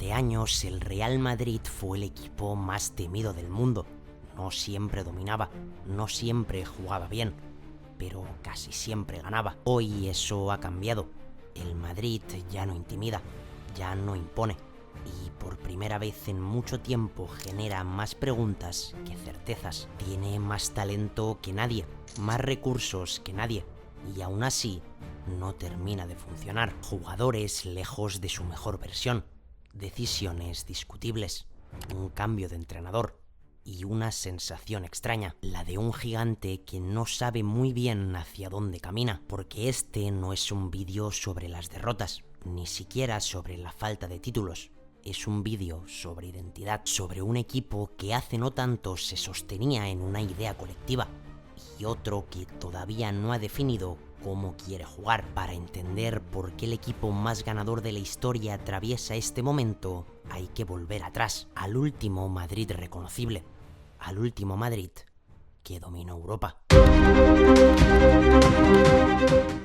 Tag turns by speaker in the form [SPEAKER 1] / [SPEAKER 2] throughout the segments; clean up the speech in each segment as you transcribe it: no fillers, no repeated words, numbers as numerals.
[SPEAKER 1] Durante años el Real Madrid fue el equipo más temido del mundo. No siempre dominaba, no siempre jugaba bien, pero casi siempre ganaba. Hoy eso ha cambiado. El Madrid ya no intimida, ya no impone, y por primera vez en mucho tiempo genera más preguntas que certezas. Tiene más talento que nadie, más recursos que nadie, y aún así no termina de funcionar. Jugadores lejos de su mejor versión, decisiones discutibles, un cambio de entrenador y una sensación extraña, la de un gigante que no sabe muy bien hacia dónde camina, porque este no es un vídeo sobre las derrotas, ni siquiera sobre la falta de títulos. Es un vídeo sobre identidad, sobre un equipo que hace no tanto se sostenía en una idea colectiva y otro que todavía no ha definido cómo quiere jugar. Para entender por qué el equipo más ganador de la historia atraviesa este momento, hay que volver atrás, al último Madrid reconocible, al último Madrid que dominó Europa.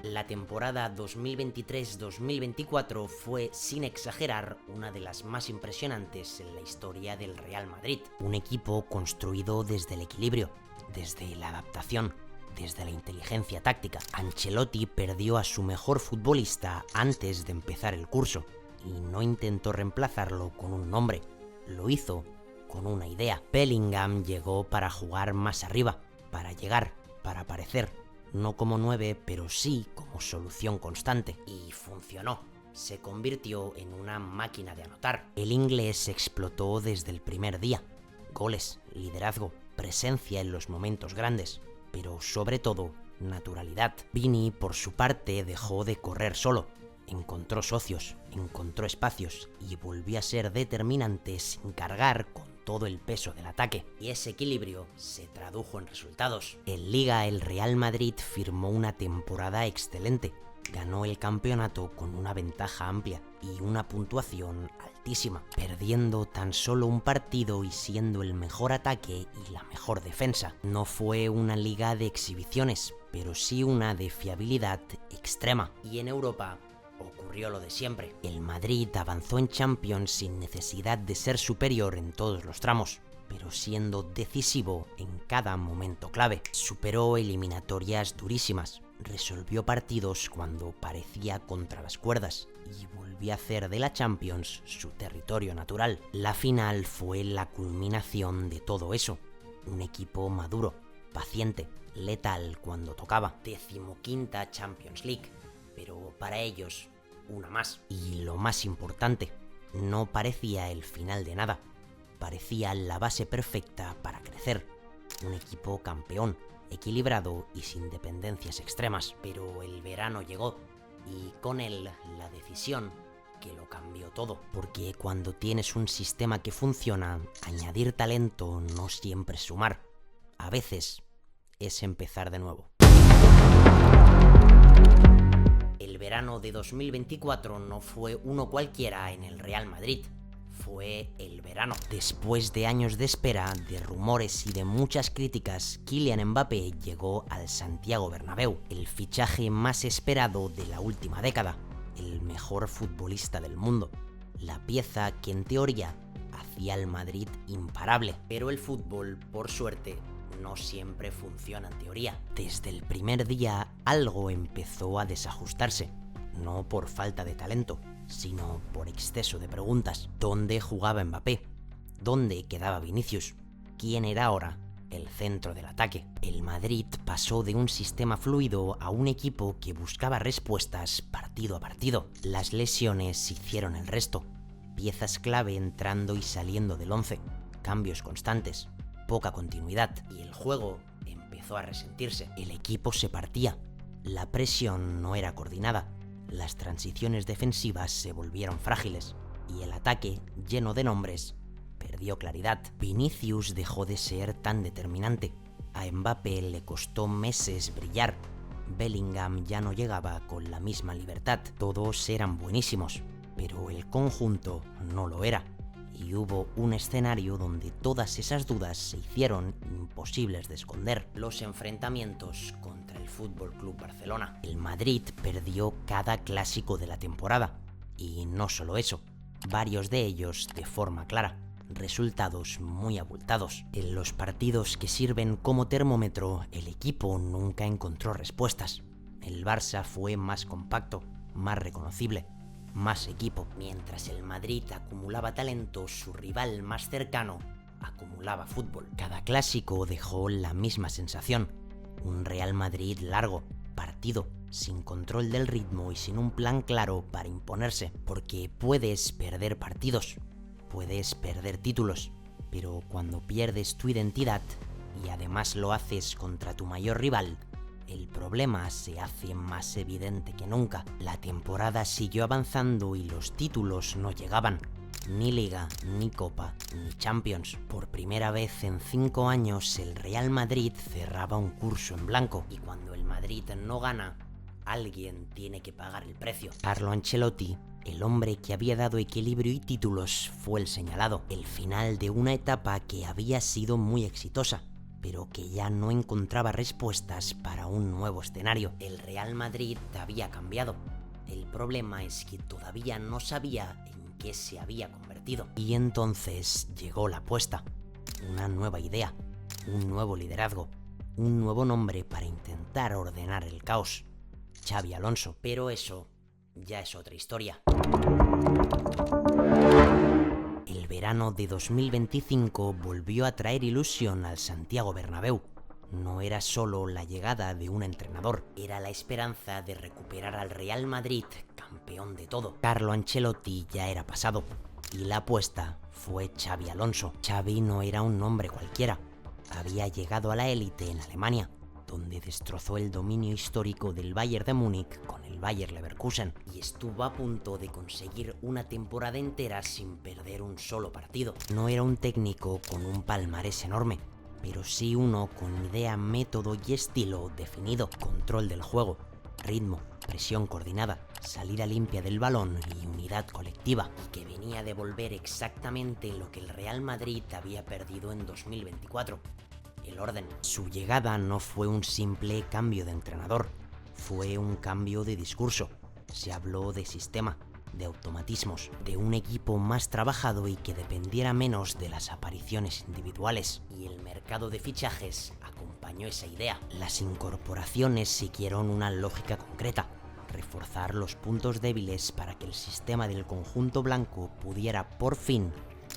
[SPEAKER 1] La temporada 2023-2024 fue, sin exagerar, una de las más impresionantes en la historia del Real Madrid. Un equipo construido desde el equilibrio, desde la adaptación, desde la inteligencia táctica. Ancelotti perdió a su mejor futbolista antes de empezar el curso y no intentó reemplazarlo con un nombre, lo hizo con una idea. Bellingham llegó para jugar más arriba, para llegar, para aparecer, no como 9, pero sí como solución constante. Y funcionó. Se convirtió en una máquina de anotar. El inglés explotó desde el primer día. Goles, liderazgo, presencia en los momentos grandes, pero sobre todo, naturalidad. Vini, por su parte, dejó de correr solo. Encontró socios, encontró espacios y volvió a ser determinante sin cargar con todo el peso del ataque. Y ese equilibrio se tradujo en resultados. En Liga, el Real Madrid firmó una temporada excelente. Ganó el campeonato con una ventaja amplia y una puntuación altísima, perdiendo tan solo un partido y siendo el mejor ataque y la mejor defensa. No fue una liga de exhibiciones, pero sí una de fiabilidad extrema. Y en Europa ocurrió lo de siempre. El Madrid avanzó en Champions sin necesidad de ser superior en todos los tramos, pero siendo decisivo en cada momento clave. Superó eliminatorias durísimas, resolvió partidos cuando parecía contra las cuerdas y volvió a hacer de la Champions su territorio natural. La final fue la culminación de todo eso. Un equipo maduro, paciente, letal cuando tocaba. 15ª Champions League, pero para ellos una más. Y lo más importante, no parecía el final de nada. Parecía la base perfecta para crecer. Un equipo campeón, equilibrado y sin dependencias extremas. Pero el verano llegó y con él la decisión que lo cambió todo. Porque cuando tienes un sistema que funciona, añadir talento no siempre es sumar. A veces es empezar de nuevo. El verano de 2024 no fue uno cualquiera en el Real Madrid. Fue el verano. Después de años de espera, de rumores y de muchas críticas, Kylian Mbappé llegó al Santiago Bernabéu, el fichaje más esperado de la última década, el mejor futbolista del mundo, la pieza que en teoría hacía al Madrid imparable. Pero el fútbol, por suerte, no siempre funciona en teoría. Desde el primer día algo empezó a desajustarse, no por falta de talento, sino por exceso de preguntas. ¿Dónde jugaba Mbappé? ¿Dónde quedaba Vinicius? ¿Quién era ahora el centro del ataque? El Madrid pasó de un sistema fluido a un equipo que buscaba respuestas partido a partido. Las lesiones hicieron el resto. Piezas clave entrando y saliendo del 11, cambios constantes, poca continuidad, y el juego empezó a resentirse. El equipo se partía, la presión no era coordinada, las transiciones defensivas se volvieron frágiles y el ataque, lleno de nombres, perdió claridad. Vinicius dejó de ser tan determinante, a Mbappé le costó meses brillar, Bellingham ya no llegaba con la misma libertad. Todos eran buenísimos, pero el conjunto no lo era. Y hubo un escenario donde todas esas dudas se hicieron imposibles de esconder. Los enfrentamientos contra el Fútbol Club Barcelona. El Madrid perdió cada clásico de la temporada. Y no solo eso, varios de ellos de forma clara, resultados muy abultados. En los partidos que sirven como termómetro, el equipo nunca encontró respuestas. El Barça fue más compacto, más reconocible, más equipo. Mientras el Madrid acumulaba talento, su rival más cercano acumulaba fútbol. Cada clásico dejó la misma sensación: un Real Madrid largo, partido, sin control del ritmo y sin un plan claro para imponerse. Porque puedes perder partidos, puedes perder títulos, pero cuando pierdes tu identidad y además lo haces contra tu mayor rival, el problema se hace más evidente que nunca. La temporada siguió avanzando y los títulos no llegaban. Ni Liga, ni Copa, ni Champions. Por primera vez en 5 años el Real Madrid cerraba un curso en blanco. Y cuando el Madrid no gana, alguien tiene que pagar el precio. Carlo Ancelotti, el hombre que había dado equilibrio y títulos, fue el señalado. El final de una etapa que había sido muy exitosa, pero que ya no encontraba respuestas para un nuevo escenario. El Real Madrid había cambiado. El problema es que todavía no sabía en qué se había convertido. Y entonces llegó la apuesta. Una nueva idea, un nuevo liderazgo, un nuevo nombre para intentar ordenar el caos: Xabi Alonso. Pero eso ya es otra historia. El verano de 2025 volvió a traer ilusión al Santiago Bernabéu. No era solo la llegada de un entrenador, era la esperanza de recuperar al Real Madrid campeón de todo. Carlo Ancelotti ya era pasado y la apuesta fue Xabi Alonso. Xavi no era un nombre cualquiera. Había llegado a la élite en Alemania, donde destrozó el dominio histórico del Bayern de Múnich con el Bayer Leverkusen y estuvo a punto de conseguir una temporada entera sin perder un solo partido. No era un técnico con un palmarés enorme, pero sí uno con idea, método y estilo definido: control del juego, ritmo, presión coordinada, salida limpia del balón y unidad colectiva, y que venía a devolver exactamente lo que el Real Madrid había perdido en 2024. El orden. Su llegada no fue un simple cambio de entrenador, fue un cambio de discurso. Se habló de sistema, de automatismos, de un equipo más trabajado y que dependiera menos de las apariciones individuales. Y el mercado de fichajes acompañó esa idea. Las incorporaciones siguieron una lógica concreta: reforzar los puntos débiles para que el sistema del conjunto blanco pudiera por fin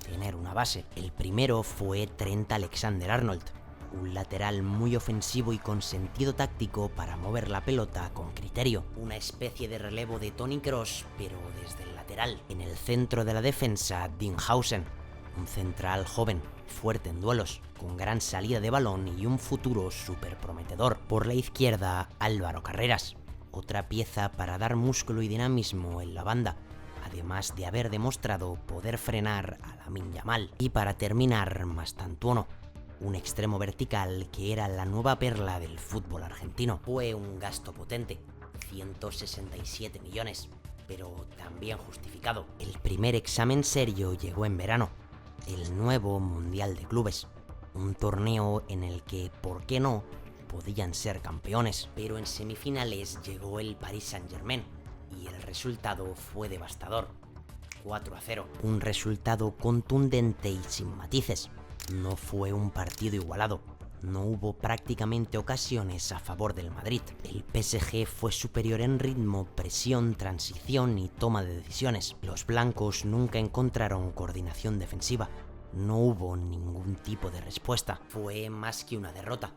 [SPEAKER 1] tener una base. El primero fue Trent Alexander-Arnold, un lateral muy ofensivo y con sentido táctico para mover la pelota con criterio. Una especie de relevo de Toni Kroos, pero desde el lateral. En el centro de la defensa, Dean Howson, un central joven, fuerte en duelos, con gran salida de balón y un futuro súper prometedor. Por la izquierda, Álvaro Carreras, otra pieza para dar músculo y dinamismo en la banda, además de haber demostrado poder frenar a Lamine Yamal. Y para terminar, Mastantuono, un extremo vertical que era la nueva perla del fútbol argentino. Fue un gasto potente, 167 millones, pero también justificado. El primer examen serio llegó en verano, el nuevo Mundial de Clubes, un torneo en el que, ¿por qué no?, podían ser campeones. Pero en semifinales llegó el Paris Saint-Germain y el resultado fue devastador: 4-0. Un resultado contundente y sin matices. No fue un partido igualado, no hubo prácticamente ocasiones a favor del Madrid. El PSG fue superior en ritmo, presión, transición y toma de decisiones. Los blancos nunca encontraron coordinación defensiva, no hubo ningún tipo de respuesta. Fue más que una derrota,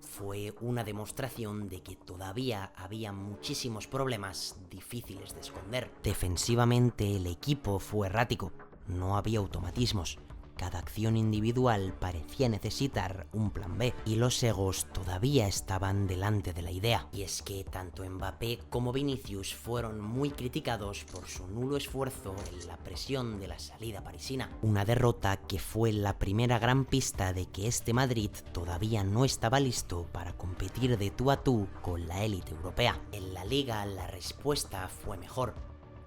[SPEAKER 1] fue una demostración de que todavía había muchísimos problemas difíciles de esconder. Defensivamente el equipo fue errático, no había automatismos. Cada acción individual parecía necesitar un plan B y los egos todavía estaban delante de la idea. Y es que tanto Mbappé como Vinicius fueron muy criticados por su nulo esfuerzo en la presión de la salida parisina. Una derrota que fue la primera gran pista de que este Madrid todavía no estaba listo para competir de tú a tú con la élite europea. En la Liga la respuesta fue mejor.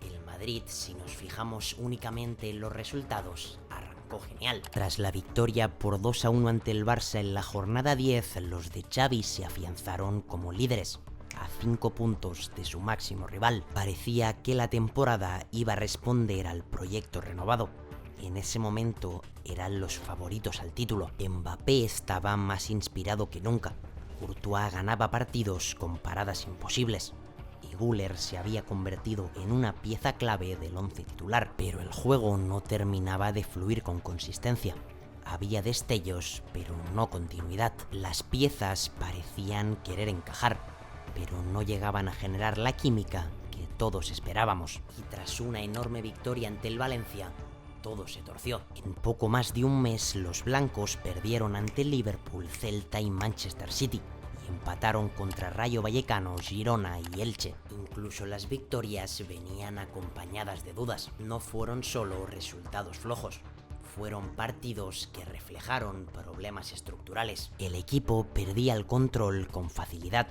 [SPEAKER 1] El Madrid, si nos fijamos únicamente en los resultados, arrancó genial. Tras la victoria por 2-1 ante el Barça en la jornada 10, los de Xavi se afianzaron como líderes. a 5 puntos de su máximo rival. Parecía que la temporada iba a responder al proyecto renovado. En ese momento eran los favoritos al título. Mbappé estaba más inspirado que nunca. Courtois ganaba partidos con paradas imposibles. Y Güler se había convertido en una pieza clave del once titular. Pero el juego no terminaba de fluir con consistencia. Había destellos, pero no continuidad. Las piezas parecían querer encajar, pero no llegaban a generar la química que todos esperábamos. Y tras una enorme victoria ante el Valencia, todo se torció. En poco más de un mes, los blancos perdieron ante Liverpool, Celta y Manchester City, y empataron contra Rayo Vallecano, Girona y Elche. Incluso las victorias venían acompañadas de dudas. No fueron solo resultados flojos. Fueron partidos que reflejaron problemas estructurales. El equipo perdía el control con facilidad.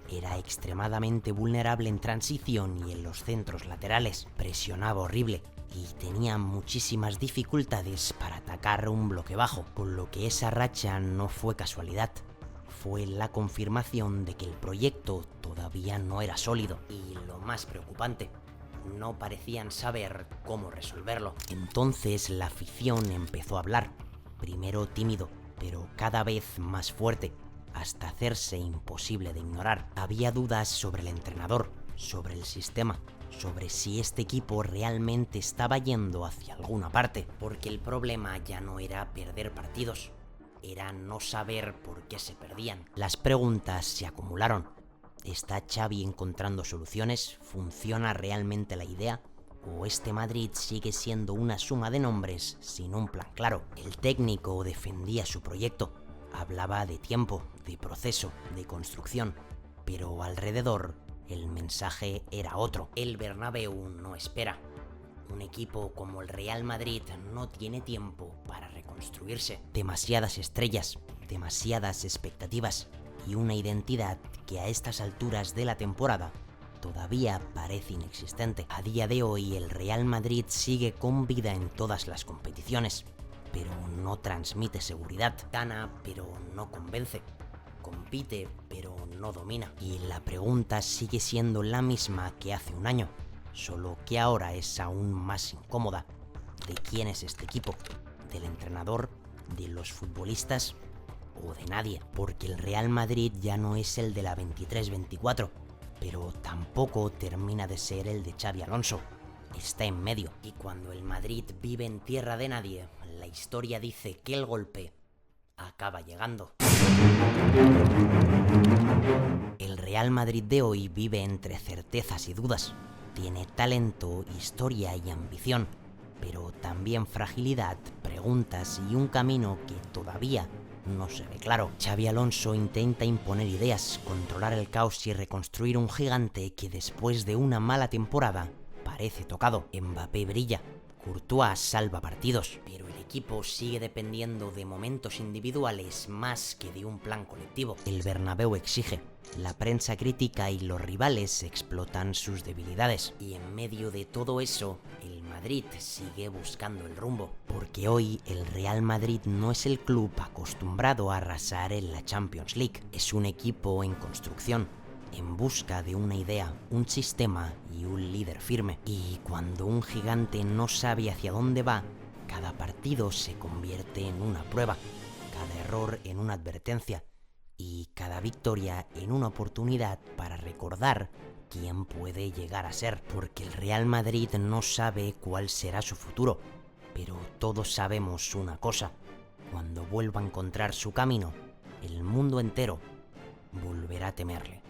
[SPEAKER 1] Era extremadamente vulnerable en transición y en los centros laterales. Presionaba horrible y tenía muchísimas dificultades para atacar un bloque bajo, con lo que esa racha no fue casualidad. Fue la confirmación de que el proyecto todavía no era sólido. Y lo más preocupante, no parecían saber cómo resolverlo. Entonces la afición empezó a hablar, primero tímido, pero cada vez más fuerte, hasta hacerse imposible de ignorar. Había dudas sobre el entrenador, sobre el sistema, sobre si este equipo realmente estaba yendo hacia alguna parte, porque el problema ya no era perder partidos, era no saber por qué se perdían. Las preguntas se acumularon. ¿Está Xavi encontrando soluciones? ¿Funciona realmente la idea? ¿O este Madrid sigue siendo una suma de nombres sin un plan claro? El técnico defendía su proyecto, hablaba de tiempo, de proceso, de construcción, pero alrededor el mensaje era otro. El Bernabéu no espera. Un equipo como el Real Madrid no tiene tiempo para reconstruirse. Demasiadas estrellas, demasiadas expectativas y una identidad que a estas alturas de la temporada todavía parece inexistente. A día de hoy el Real Madrid sigue con vida en todas las competiciones, pero no transmite seguridad. Gana, pero no convence. Compite, pero no domina. Y la pregunta sigue siendo la misma que hace un año, solo que ahora es aún más incómoda. ¿De quién es este equipo? ¿Del entrenador? ¿De los futbolistas? ¿O de nadie? Porque el Real Madrid ya no es el de la 23-24, pero tampoco termina de ser el de Xabi Alonso. Está en medio. Y cuando el Madrid vive en tierra de nadie, la historia dice que el golpe acaba llegando. El Real Madrid de hoy vive entre certezas y dudas. Tiene talento, historia y ambición, pero también fragilidad, preguntas y un camino que todavía no se ve claro. Xabi Alonso intenta imponer ideas, controlar el caos y reconstruir un gigante que después de una mala temporada parece tocado. Mbappé brilla, Courtois salva partidos, pero el equipo sigue dependiendo de momentos individuales más que de un plan colectivo. El Bernabéu exige, la prensa critica y los rivales explotan sus debilidades. Y en medio de todo eso, el Madrid sigue buscando el rumbo, porque hoy el Real Madrid no es el club acostumbrado a arrasar en la Champions League. Es un equipo en construcción, en busca de una idea, un sistema y un líder firme. Y cuando un gigante no sabe hacia dónde va, cada partido se convierte en una prueba, cada error en una advertencia y cada victoria en una oportunidad para recordar quién puede llegar a ser. Porque el Real Madrid no sabe cuál será su futuro, pero todos sabemos una cosa: cuando vuelva a encontrar su camino, el mundo entero volverá a temerle.